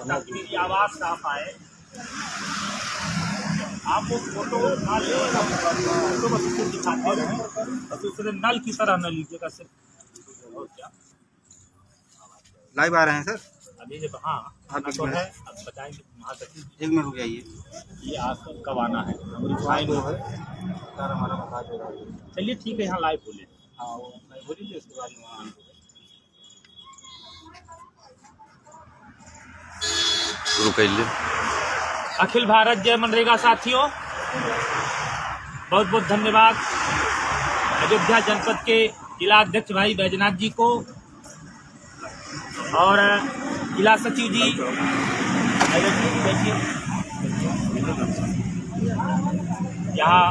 ताकि मेरी आवाज साफ आए। आप वो फोटो फोटो बस उसको दिखाते रहें, बस उससे नल की तरह न लीजिएगा सिर्फ। और क्या लाइव आ रहे हैं सर? अभी जब हाँ तो है, अब बताएंगे महासचिव। 1 मिनट रुक जाइए। ये आपका कब आना है? लाइव है सर, हमारा बता दे रहा है। चलिए ठीक है, यहाँ लाइव बोले। हाँ वो मैं बोलिए, उसके बाद वहाँ अखिल भारत जय मनरेगा साथियों, बहुत बहुत धन्यवाद अयोध्या जनपद के जिला अध्यक्ष भाई बैजनाथ जी को और जिला सचिव जी, यहाँ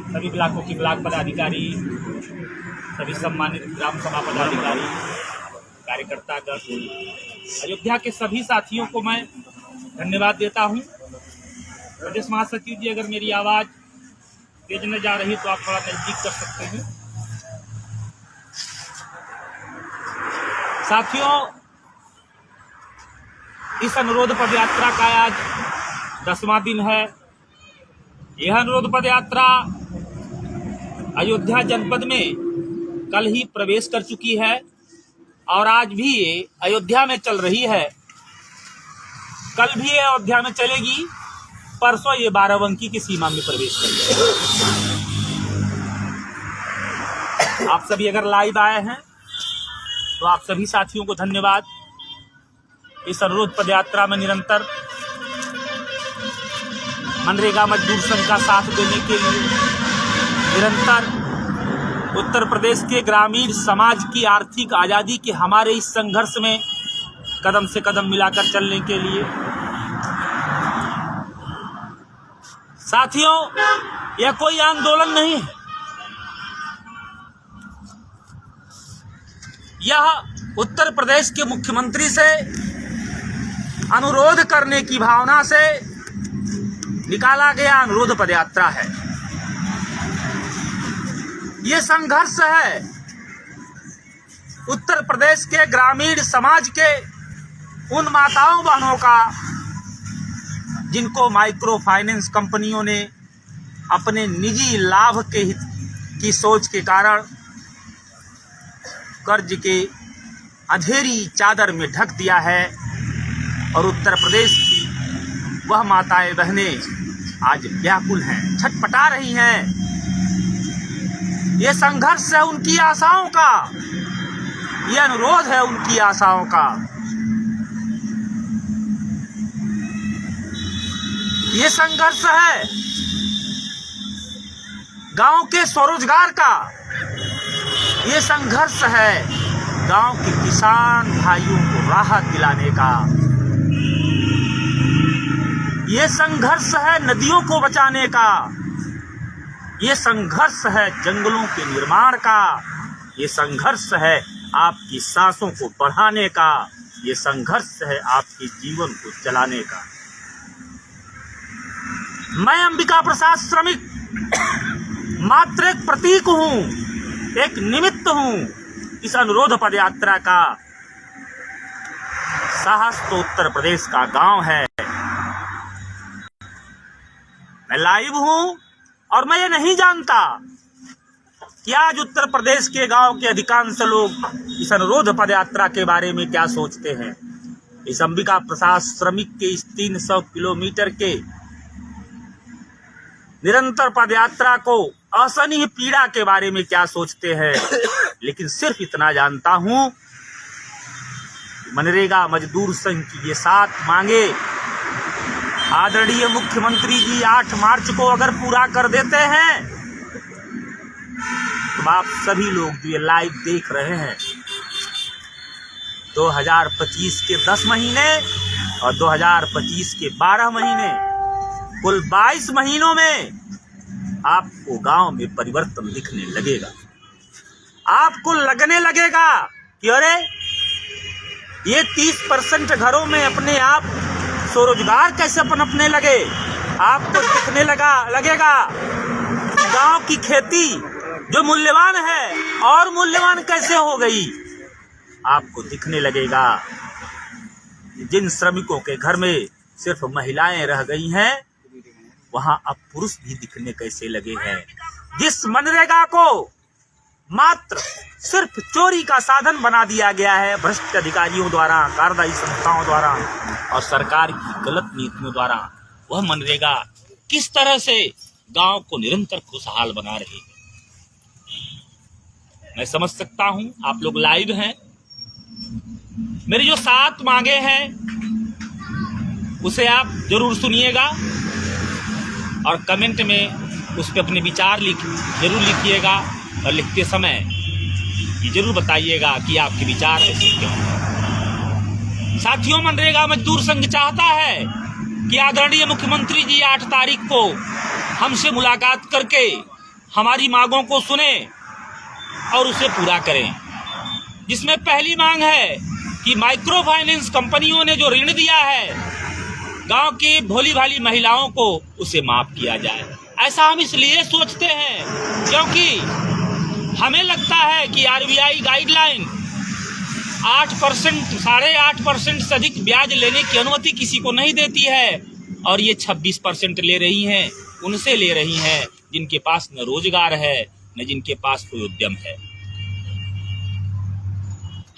सभी ब्लॉकों के ब्लॉक पदाधिकारी, सभी सम्मानित ग्राम सभा पदाधिकारी, कार्यकर्तागण, अयोध्या के सभी साथियों को मैं धन्यवाद देता हूँ। प्रदेश महासचिव जी, अगर मेरी आवाज़ तेज न जा रही तो आप थोड़ा नजदीक कर सकते हैं। साथियों, इस अनुरोध पद यात्रा का आज 10वां दिन है। यह अनुरोध पद यात्रा अयोध्या जनपद में कल ही प्रवेश कर चुकी है और आज भी ये अयोध्या में चल रही है। कल भी ये अयोध्या में चलेगी, परसों ये बाराबंकी की सीमा में प्रवेश करेगी। आप सभी अगर लाइव आए हैं तो आप सभी साथियों को धन्यवाद। इस अनुरोध पद यात्रा में निरंतर मनरेगा मजदूर संघ का साथ देने के लिए, निरंतर उत्तर प्रदेश के ग्रामीण समाज की आर्थिक आज़ादी के हमारे इस संघर्ष में कदम से कदम मिलाकर चलने के लिए। साथियों, यह कोई आंदोलन नहीं है, यह उत्तर प्रदेश के मुख्यमंत्री से अनुरोध करने की भावना से निकाला गया अनुरोध पदयात्रा है। ये संघर्ष है उत्तर प्रदेश के ग्रामीण समाज के उन माताओं बहनों का जिनको माइक्रो फाइनेंस कंपनियों ने अपने निजी लाभ के हित की सोच के कारण कर्ज के अंधेरी चादर में ढक दिया है और उत्तर प्रदेश की वह माताएं बहनें आज व्याकुल हैं, छटपटा रही हैं। ये संघर्ष है उनकी आशाओं का, ये अनुरोध है उनकी आशाओं का, ये संघर्ष है गांव के स्वरोजगार का, ये संघर्ष है गांव के किसान भाइयों को राहत दिलाने का, ये संघर्ष है नदियों को बचाने का, ये संघर्ष है जंगलों के निर्माण का, ये संघर्ष है आपकी सांसों को बढ़ाने का, ये संघर्ष है आपके जीवन को चलाने का। मैं अंबिका प्रसाद श्रमिक मात्र एक प्रतीक हूं, एक निमित्त हूं इस अनुरोध पद यात्रा का। साहस तो उत्तर प्रदेश का गांव है। मैं लाइव हूं और मैं ये नहीं जानता कि आज उत्तर प्रदेश के गांव के अधिकांश लोग इस अनुरोध पद यात्रा के बारे में क्या सोचते हैं। इस अंबिका प्रसाद श्रमिक के इस 300 किलोमीटर के निरंतर पदयात्रा को असहनीय पीड़ा के बारे में क्या सोचते हैं। लेकिन सिर्फ इतना जानता हूं, मनरेगा मजदूर संघ की ये 7 मांगे आदरणीय मुख्यमंत्री जी 8 मार्च को अगर पूरा कर देते हैं तो आप सभी लोग जो ये लाइव देख रहे हैं 2025 के 10 महीने और 2025 के 12 महीने, कुल 22 महीनों में आपको गांव में परिवर्तन दिखने लगेगा। आपको लगने लगेगा कि अरे ये 30% घरों में अपने आप स्वरोजगार कैसे पनपने लगे। आपको दिखने लगेगा गांव की खेती जो मूल्यवान है और मूल्यवान कैसे हो गई, आपको दिखने लगेगा। जिन श्रमिकों के घर में सिर्फ महिलाएं रह गई हैं, वहां अब पुरुष भी दिखने कैसे लगे हैं। जिस मनरेगा को मात्र सिर्फ चोरी का साधन बना दिया गया है भ्रष्ट अधिकारियों द्वारा, कार्यदायी संस्थाओं द्वारा और सरकार की गलत नीतियों द्वारा, वह मनरेगा किस तरह से गांव को निरंतर खुशहाल बना रही है, मैं समझ सकता हूं। आप लोग लाइव हैं। मेरी जो 7 मांगे हैं उसे आप जरूर सुनिएगा और कमेंट में उस पर अपने विचार जरूर लिखिएगा और लिखते समय ये जरूर बताइएगा कि आपके विचार ऐसे क्यों हैं। साथियों, मनरेगा मजदूर संघ चाहता है कि आदरणीय मुख्यमंत्री जी 8 तारीख को हमसे मुलाकात करके हमारी मांगों को सुने और उसे पूरा करें। जिसमें पहली मांग है कि माइक्रो फाइनेंस कंपनियों ने जो ऋण दिया है गांव की भोली भाली महिलाओं को, उसे माफ किया जाए। ऐसा हम इसलिए सोचते हैं क्योंकि हमें लगता है कि आरबीआई गाइडलाइन 8%, 8.5% से अधिक ब्याज लेने की अनुमति किसी को नहीं देती है और ये 26% ले रही हैं। उनसे ले रही हैं जिनके पास न रोजगार है न जिनके पास कोई उद्यम है।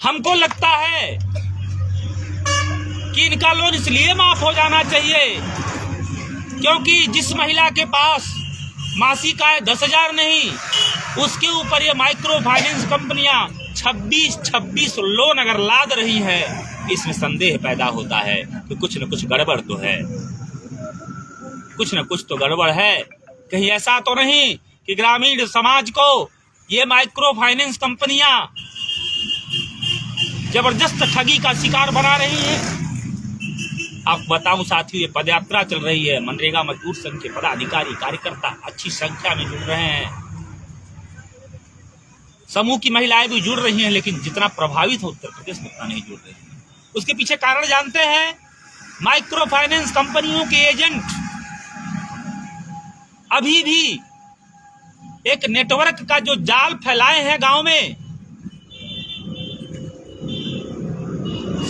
हमको लगता है कि इनका लोन इसलिए माफ हो जाना चाहिए क्योंकि जिस महिला के पास मासिक आय 10,000 नहीं, उसके ऊपर ये माइक्रो फाइनेंस कंपनियां 26 लोन अगर लाद रही है, इसमें संदेह पैदा होता है कि कुछ न कुछ गड़बड़ तो है, कुछ न कुछ तो गड़बड़ है। कहीं ऐसा तो नहीं कि ग्रामीण समाज को ये माइक्रो फाइनेंस कंपनियां जबरदस्त ठगी का शिकार बना रही हैं। आपको बताऊं साथियों, ये पदयात्रा चल रही है। मनरेगा मजदूर संघ के पदाधिकारी कार्यकर्ता अच्छी संख्या में जुड़ रहे हैं, समूह की महिलाएं भी जुड़ रही हैं, लेकिन जितना प्रभावित हो उत्तर प्रदेश में उतना नहीं जुड़ रही है। उसके पीछे कारण जानते हैं? माइक्रो फाइनेंस कंपनियों के एजेंट अभी भी एक नेटवर्क का जो जाल फैलाए हैं गांव में,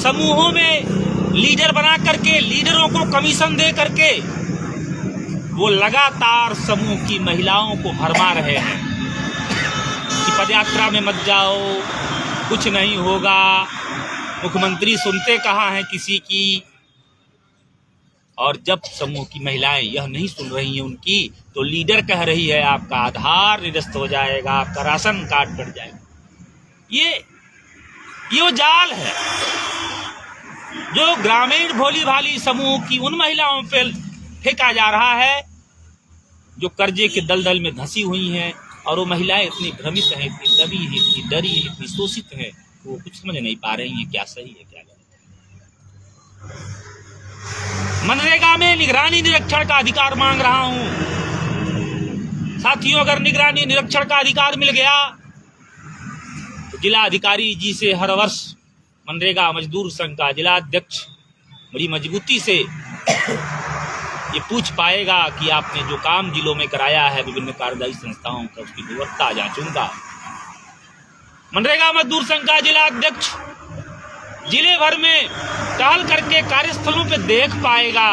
समूहों में लीडर बना करके, लीडरों को कमीशन दे करके वो लगातार समूह की महिलाओं को भरमा रहे हैं कि पदयात्रा में मत जाओ, कुछ नहीं होगा, मुख्यमंत्री सुनते कहाँ हैं किसी की। और जब समूह की महिलाएं यह नहीं सुन रही हैं उनकी, तो लीडर कह रही है आपका आधार निरस्त हो जाएगा, आपका राशन कार्ड कट जाएगा। ये वो जाल है जो ग्रामीण भोली भाली समूह की उन महिलाओं पर फेंका जा रहा है जो कर्जे के दलदल में धंसी हुई हैं, और वो महिलाएं इतनी भ्रमित हैं, इतनी दबी हैं, इतनी डरी हैं, इतनी शोषित हैं, वो कुछ समझ नहीं पा रही हैं क्या सही है क्या गलत। मनरेगा में निगरानी निरीक्षण का अधिकार मांग रहा हूं साथियों। अगर निगरानी निरीक्षण का अधिकार मिल गया तो जिला अधिकारी जी से हर वर्ष मनरेगा मजदूर संघ का जिला अध्यक्ष बड़ी मजबूती से ये पूछ पाएगा कि आपने जो काम जिलों में कराया है विभिन्न कार्यदायी संस्थाओं का, उसकी गुणवत्ता जांचूंगा। मनरेगा मजदूर संघ का जिला अध्यक्ष जिले भर में टहल करके कार्यस्थलों पे देख पाएगा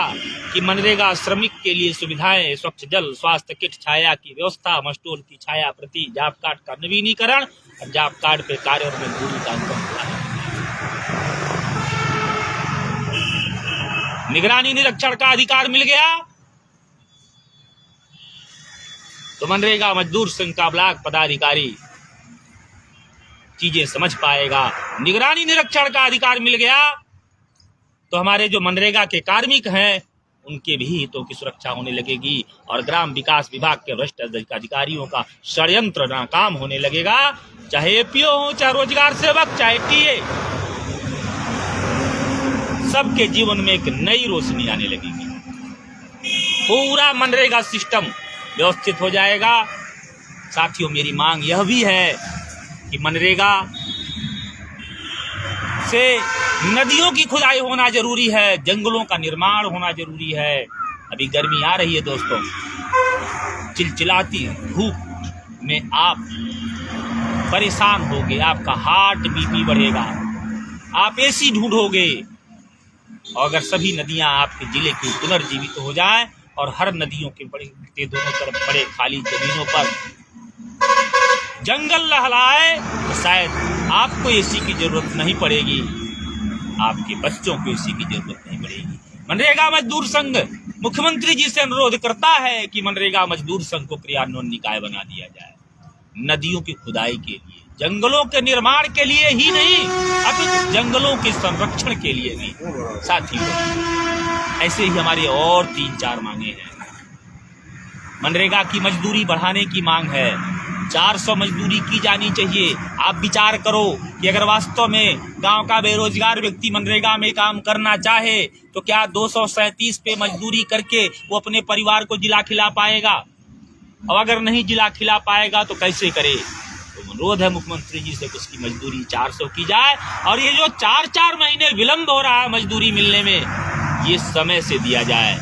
कि मनरेगा श्रमिक के लिए सुविधाएं, स्वच्छ जल, स्वास्थ्य किट, छाया की व्यवस्था, मस्टोल की छाया प्रति, जॉब कार्ड का नवीनीकरण और जॉब कार्ड पे कार्य और मजदूरी का अंकन हुआ है। निगरानी निरीक्षण का अधिकार मिल गया तो मनरेगा मजदूर संघ का ब्लॉक पदाधिकारी चीजें समझ पाएगा। निगरानी निरीक्षण का अधिकार मिल गया तो हमारे जो मनरेगा के कार्मिक हैं उनके भी हितों की सुरक्षा होने लगेगी और ग्राम विकास विभाग के भ्रष्ट अधिकारियों का षड्यंत्र नाकाम होने लगेगा। चाहे एपीओ हो, चाहे रोजगार सेवक, चाहे टीए, सबके जीवन में एक नई रोशनी आने लगेगी। पूरा मनरेगा सिस्टम व्यवस्थित हो जाएगा। साथियों, मेरी मांग यह भी है कि मनरेगा से नदियों की खुदाई होना जरूरी है, जंगलों का निर्माण होना जरूरी है। अभी गर्मी आ रही है दोस्तों, चिलचिलाती धूप में आप परेशान होगे, आपका हार्ट बीपी बढ़ेगा, आप एसी ढूंढोगे। और अगर सभी नदियां आपके जिले की पुनर्जीवित हो जाएं और हर नदियों के दोनों तरफ बड़े खाली जमीनों पर जंगल लहलाए तो शायद आपको एसी की जरूरत नहीं पड़ेगी, आपके बच्चों को एसी की जरूरत नहीं पड़ेगी। मनरेगा मजदूर संघ मुख्यमंत्री जी से अनुरोध करता है कि मनरेगा मजदूर संघ को क्रियान्वयन निकाय बना दिया जाए, नदियों की खुदाई के लिए, जंगलों के निर्माण के लिए ही नहीं, अपितु जंगलों के संरक्षण के लिए भी। साथियों, ऐसे ही हमारे और 3-4 मांगे हैं। मनरेगा की मजदूरी बढ़ाने की मांग है, 400 मजदूरी की जानी चाहिए। आप विचार करो कि अगर वास्तव में गांव का बेरोजगार व्यक्ति मनरेगा में काम करना चाहे तो क्या 237 पे मजदूरी करके वो अपने परिवार को जिला खिला पाएगा? और अगर नहीं जिला खिला पाएगा तो कैसे करे? तो अनुरोध है मुख्यमंत्री जी से कि उसकी मजदूरी 400 की जाए। और ये जो 4-4 महीने विलम्ब हो रहा है मजदूरी मिलने में, ये समय से दिया जाए।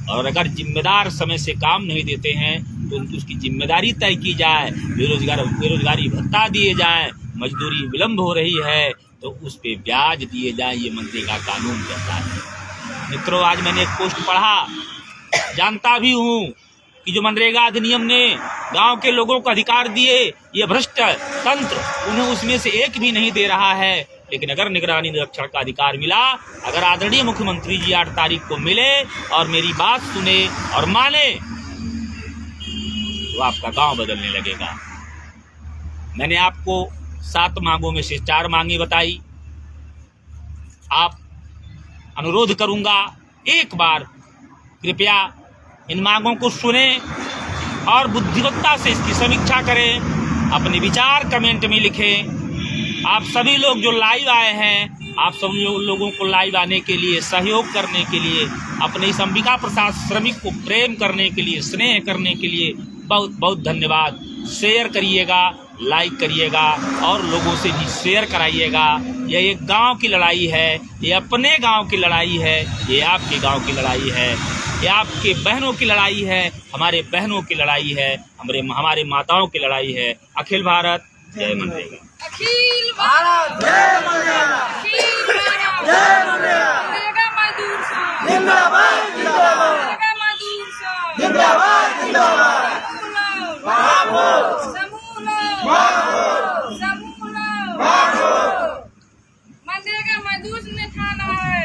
और अगर जिम्मेदार समय से काम नहीं देते हैं तो उनकी उसकी जिम्मेदारी तय की जाए, बेरोजगारी भत्ता दिए जाए। मजदूरी विलम्ब हो रही है तो उस पे ब्याज दिए जाए, ये मनरेगा कानून कहता है। मित्रों, आज मैंने एक पोस्ट पढ़ा, जानता भी हूँ कि जो मनरेगा अधिनियम ने गांव के लोगों को अधिकार दिए, ये भ्रष्ट तंत्र उन्हें उसमें से एक भी नहीं दे रहा है। लेकिन अगर निगरानी निरीक्षण का अधिकार मिला, अगर आदरणीय मुख्यमंत्री जी 8 तारीख को मिले और मेरी बात सुने और माने, तो आपका गांव बदलने लगेगा। मैंने आपको 7 मांगों में से 4 मांगे बताई। आप अनुरोध करूंगा, एक बार कृपया इन मांगों को सुने और बुद्धिमत्ता से इसकी समीक्षा करें, अपने विचार कमेंट में लिखें। आप सभी लोग जो लाइव आए हैं, आप सभी लोगों को लाइव आने के लिए, सहयोग करने के लिए, अपने इस अंबिका प्रसाद श्रमिक को प्रेम करने के लिए, स्नेह करने के लिए बहुत बहुत धन्यवाद। शेयर करिएगा, लाइक करिएगा और लोगों से भी शेयर कराइएगा। यह एक गांव की लड़ाई है, ये अपने गांव की लड़ाई है, ये आपके गांव की लड़ाई है, ये आपके बहनों की लड़ाई है, हमारे बहनों की लड़ाई है, हमारे माताओं की लड़ाई है। अखिल भारत जय मनरेगा। अखिल भारत जय मनरेगा। अखिल भारत जय मनरेगा। मनरेगा मजदूर संघ जिंदाबाद जिंदाबाद। मनरेगा मजदूर संघ जिंदाबाद जिंदाबाद। मनरेगा मजदूर ने खाना है।